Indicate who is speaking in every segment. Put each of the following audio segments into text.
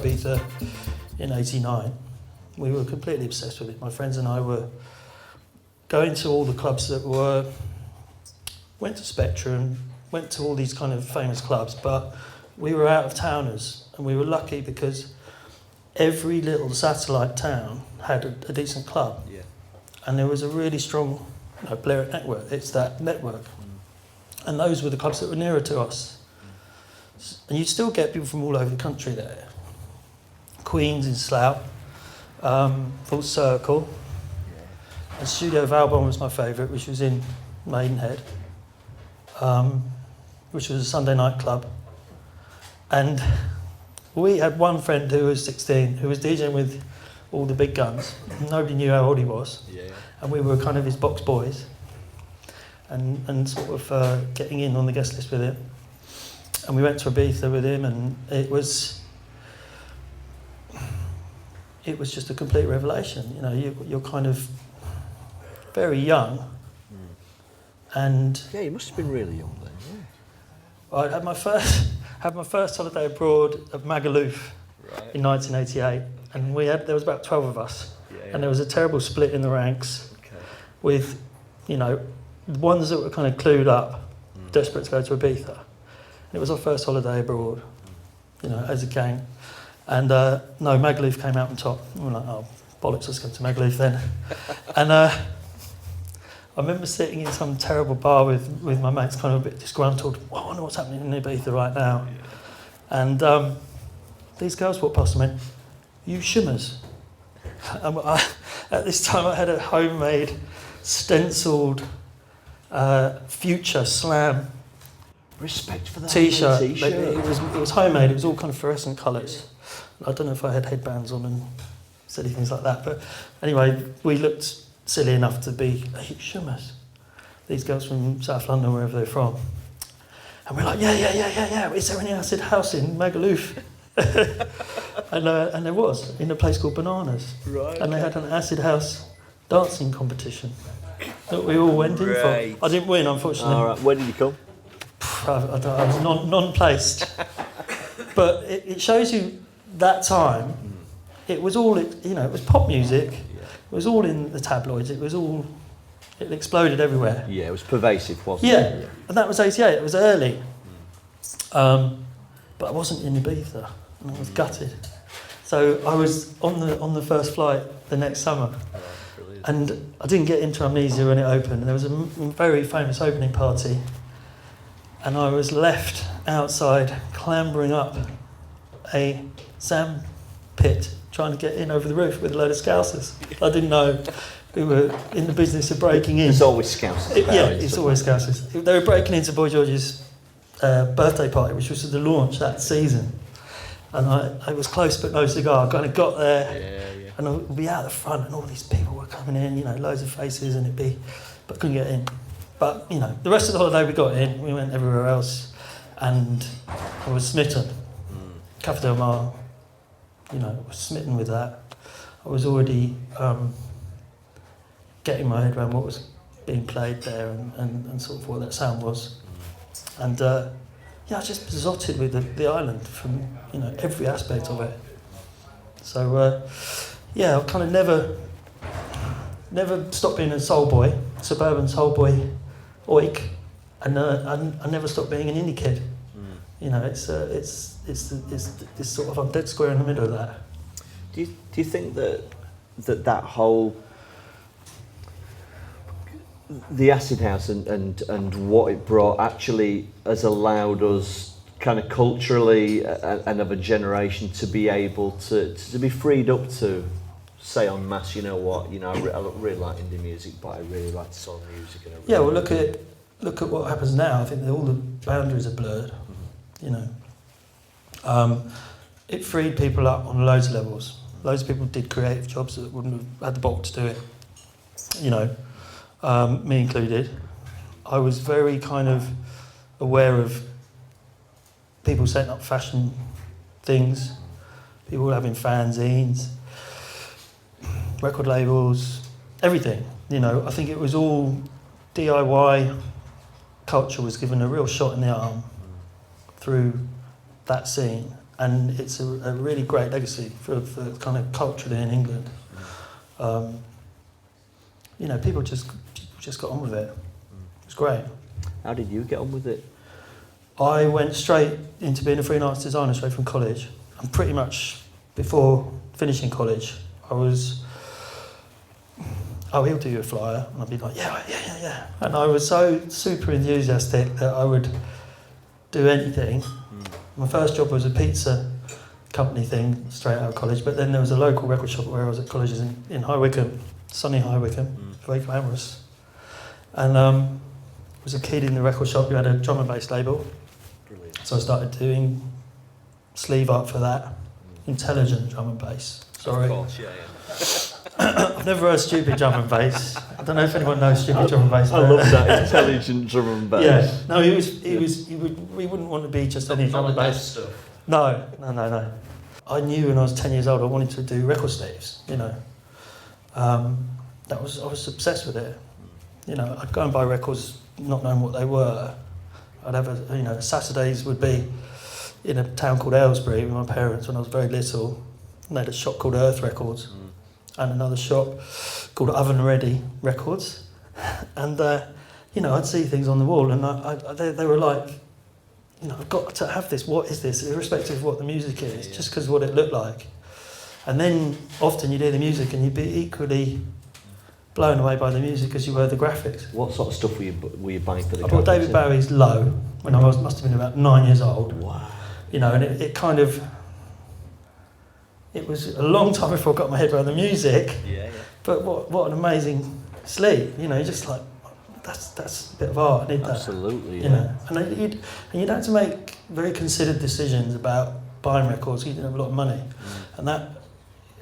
Speaker 1: Ibiza in '89, we were completely obsessed with it. My friends and I were going to all the clubs that went to Spectrum, went to all these kind of famous clubs, but we were out of towners, and we were lucky because every little satellite town had a decent club.
Speaker 2: Yeah.
Speaker 1: And there was a really strong Blair network. It's that network. And those were the clubs that were nearer to us. And you'd still get people from all over the country there. Queen's in Slough, Full Circle. Yeah. And Studio Valbonne was my favourite, which was in Maidenhead, which was a Sunday night club. And we had one friend who was 16, who was DJing with all the big guns. Nobody knew how old he was.
Speaker 2: Yeah.
Speaker 1: And we were kind of his box boys. And sort of getting in on the guest list with him. And we went to Ibiza with him, and it was just a complete revelation. You know, you're kind of very young. And
Speaker 2: yeah, you must have been really young then, yeah.
Speaker 1: I had my first holiday abroad at Magaluf in 1988, and there was about 12 of us, and there was a terrible split in the ranks with, you know, the ones that were kind of clued up, desperate to go to Ibiza. And it was our first holiday abroad, you know, as a gang. And Magaluf came out on top. And we're like, oh, bollocks, let's go to Magaluf then. And I remember sitting in some terrible bar with my mates, kind of a bit disgruntled. Oh, I wonder what's happening in Ibiza right now. And these girls walked past and went, you shimmers. And at this time I had a homemade, stenciled Future Slam
Speaker 2: respect for that
Speaker 1: t-shirt.
Speaker 2: T-shirt.
Speaker 1: It was homemade. It was all kind of fluorescent colours. I don't know if I had headbands on and silly things like that, but anyway, we looked silly enough to be shimmers. These girls from South London, wherever they're from, and we're like, yeah. Is there any acid house in Magaluf? and there was, in a place called Bananas, and they had an acid house dancing competition that we all went in for. I didn't win, unfortunately.
Speaker 2: All right. Where did you come?
Speaker 1: I was non-placed. But it shows you that time, it was all, it was pop music. It was all in the tabloids. It exploded everywhere.
Speaker 2: Yeah, it was pervasive, wasn't it?
Speaker 1: Yeah, and that was 88. It was early. But I wasn't in Ibiza, and I was gutted. So I was on the first flight the next summer. And I didn't get into Amnesia when it opened. There was a very famous opening party, and I was left outside clambering up a sand pit trying to get in over the roof with a load of Scousers. I didn't know who were in the business of breaking in.
Speaker 2: There's always Scousers.
Speaker 1: It's always Scousers. They were breaking into Boy George's birthday party, which was the launch that season. And I was close but no cigar. I kind of got there. And I'd be out the front, and all these people were coming in, loads of faces, but couldn't get in. But, the rest of the holiday we got in, we went everywhere else, and I was smitten. Cafe Del Mar, was smitten with that. I was already getting my head around what was being played there and sort of what that sound was. And, I just besotted with the island from, every aspect of it. So, I kind of never stopped being a soul boy, suburban soul boy, oik, and I never stopped being an indie kid. It's sort of, I'm dead square in the middle of that.
Speaker 2: Do you think that whole the acid house and what it brought actually has allowed us kind of culturally and of a generation to be able to be freed up to say en masse, I really like indie music, but I really like soul music. And
Speaker 1: well, look at what happens now. I think that all the boundaries are blurred. It freed people up on loads of levels. Loads of people did creative jobs that wouldn't have had the bulk to do it. Me included. I was very kind of aware of people setting up fashion things, people having fanzines, record labels, everything. I think it was all DIY culture was given a real shot in the arm through that scene, and it's a really great legacy for kind of culturally in England. You know, people just got on with it. It was great.
Speaker 2: How did you get on with it?
Speaker 1: I went straight into being a freelance arts designer straight from college, and pretty much before finishing college, I was, oh, he'll do you a flyer, and I'd be like, yeah. And I was so super enthusiastic that I would do anything. My first job was a pizza company thing straight out of college, but then there was a local record shop where I was at college in High Wycombe, sunny High Wycombe, very glamorous. And was a kid in the record shop who had a drum and bass label. Brilliant. So I started doing sleeve art for that. Intelligent drum and bass. Sorry.
Speaker 3: Of course, yeah.
Speaker 1: I've never heard stupid drum and bass. I don't know if anyone knows stupid drum and bass.
Speaker 2: I love that, intelligent drum and bass.
Speaker 1: Yeah. No, we wouldn't want to be just any drum and bass
Speaker 3: stuff.
Speaker 1: No. I knew when I was 10 years old I wanted to do record sleeves, you know. I was obsessed with it. You know, I'd go and buy records not knowing what they were. I'd have Saturdays would be in a town called Aylesbury with my parents when I was very little. And they had a shop called Earth Records and another shop called Oven Ready Records. And, I'd see things on the wall and they were like, you know, I've got to have this, what is this? Irrespective of what the music is, just because of what it looked like. And then often you'd hear the music and you'd be equally blown away by the music as you were the graphics.
Speaker 2: What sort of stuff were you buying for the graphics?
Speaker 1: I bought David Bowie's Low when I must have been about 9 years old.
Speaker 2: Wow.
Speaker 1: You know, and it kind of, it was a long time before I got my head around the music.
Speaker 3: Yeah.
Speaker 1: But what an amazing sleeve. You know, you're just like, that's a bit of art. I need that.
Speaker 2: Absolutely, yeah.
Speaker 1: You know, and you'd have to make very considered decisions about buying records. You didn't have a lot of money, and that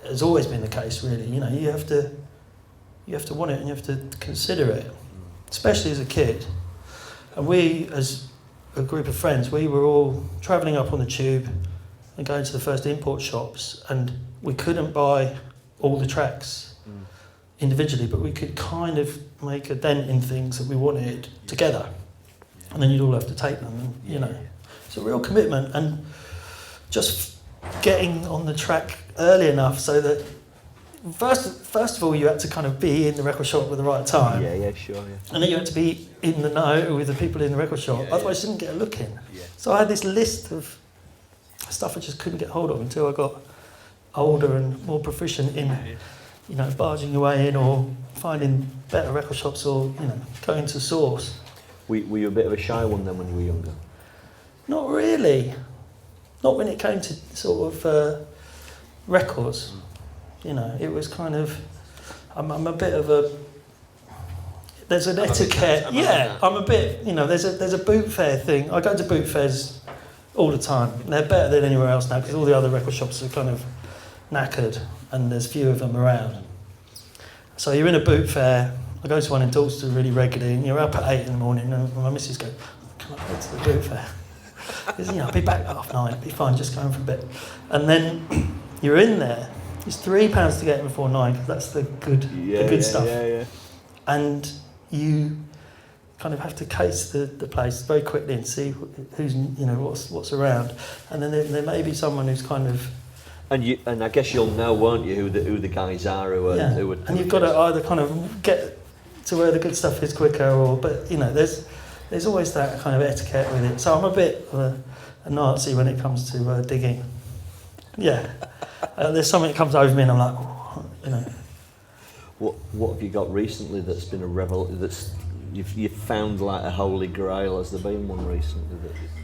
Speaker 1: has always been the case. Really, you know, you have to want it and you have to consider it, especially as a kid. And we, as a group of friends, we were all travelling up on the tube and going to the first import shops, and we couldn't buy all the tracks individually, but we could kind of make a dent in things that we wanted together, and then you'd all have to take them, and you know, it's a real commitment, and just getting on the track early enough so that first of all you had to kind of be in the record shop at the right time,
Speaker 2: Sure,
Speaker 1: and then you had to be in the know with the people in the record shop, otherwise you didn't get a look in. So I had this list of stuff I just couldn't get hold of until I got older and more proficient in you know, barging your way in or finding better record shops or, you know, going to source.
Speaker 2: Were you a bit of a shy one then when you were younger?
Speaker 1: Not really. Not when it came to sort of records. You know, it was kind of, I'm a bit of a, there's an etiquette. I'm a bit, you know, there's a boot fair thing. I go to boot fairs all the time. They're better than anywhere else now because all the other record shops are kind of knackered and there's few of them around. So you're in a boot fair. I go to one in Dorset really regularly, and you're up at 8 in the morning, and my missus goes, "Can I go to the boot fair?" Because, you know, I'll be back at 9:30. Be fine, just going for a bit. And then you're in there. It's £3 to get in before 9 because that's the good stuff.
Speaker 2: Yeah.
Speaker 1: And you kind of have to case the place very quickly and see who's, you know, what's around. And then there may be someone who's kind of.
Speaker 2: And I guess you'll know, won't you, who the guys are who are.
Speaker 1: And you've got to either kind of get to where the good stuff is quicker, but you know, there's always that kind of etiquette with it. So I'm a bit of a Nazi when it comes to digging. Yeah, there's something that comes over me, and I'm like, oh, you know.
Speaker 2: What have you got recently that's been that's you've found like a holy grail? Has there been one recently?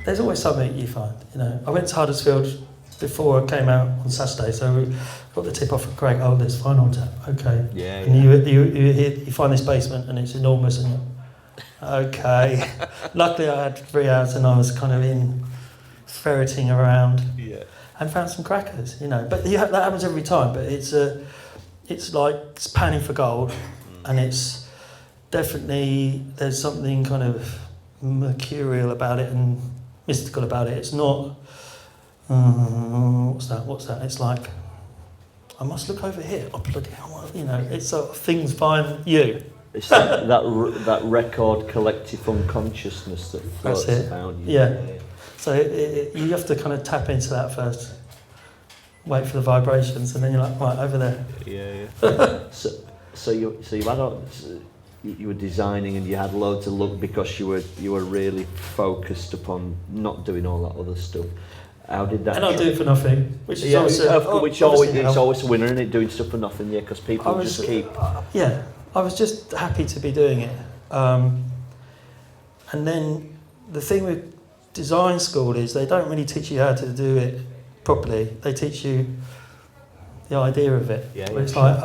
Speaker 1: There's always something you find. You know, I went to Huddersfield before I came out on Saturday, so we got the tip off from Craig. Oh, there's fine on tap. Okay.
Speaker 2: Yeah.
Speaker 1: And you find this basement and it's enormous, and you're, okay. Luckily, I had 3 hours and I was kind of ferreting around.
Speaker 2: Yeah.
Speaker 1: And found some crackers, you know. But that happens every time. But it's like it's panning for gold, and it's definitely there's something kind of mercurial about it and mystical about it. It's not. What's that? It's like, I must look over here. Oh, bloody hell, you know, it's sort of things find you.
Speaker 2: It's that record collective unconsciousness that floats about you.
Speaker 1: Yeah. So you have to kind of tap into that first, wait for the vibrations, and then you're like, right, over there.
Speaker 2: Yeah. So you had you were designing and you had loads of luck because you were really focused upon not doing all that other stuff. How did that?
Speaker 1: And I do it for nothing, which is
Speaker 2: it's always a winner, isn't it? Doing stuff for nothing, yeah, because people just keep.
Speaker 1: Yeah, I was just happy to be doing it, and then the thing with design school is they don't really teach you how to do it properly. They teach you the idea of it.
Speaker 2: Yeah,
Speaker 1: it's like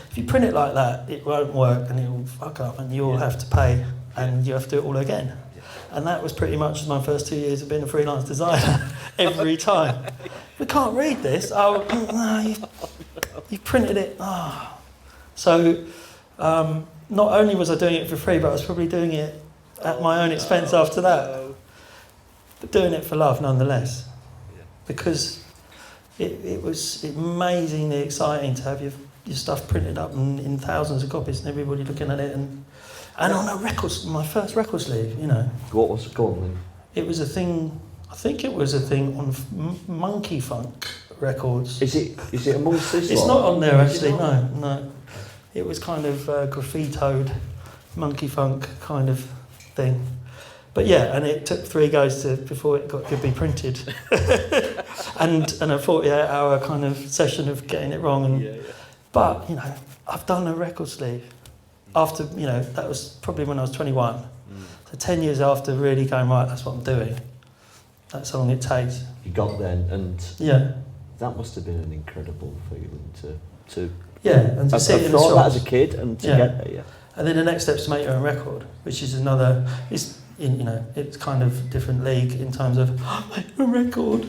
Speaker 1: if you print it like that, it won't work and it will fuck up, and you'll have to pay, and you have to do it all again. And that was pretty much my first 2 years of being a freelance designer. Every time, we can't read this. Oh no, you printed it. Oh. So not only was I doing it for free, but I was probably doing it at my own expense after that. But doing it for love nonetheless, because it was amazingly exciting to have your stuff printed up in thousands of copies and everybody looking at it, and on a record, my first record sleeve, you know.
Speaker 2: What was it called then?
Speaker 1: It was a thing. I think it was a thing on Monkey Funk Records.
Speaker 2: Is it amongst this?
Speaker 1: It's not on there actually. No. It was kind of graffitoed Monkey Funk kind of thing. But yeah, and it took 3 goes before it could be printed, and a 48-hour kind of session of getting it wrong. And but you know, I've done a record sleeve after, you know, that was probably when I was 21. So 10 years after really going, right, that's what I'm doing. That's how long it takes.
Speaker 2: You got there, and that must have been an incredible feeling to
Speaker 1: and to see it in the
Speaker 2: thought
Speaker 1: shops.
Speaker 2: that as a kid and to get there.
Speaker 1: And then the next step is to make your own record, which is another. It's kind of different league in terms of make a record.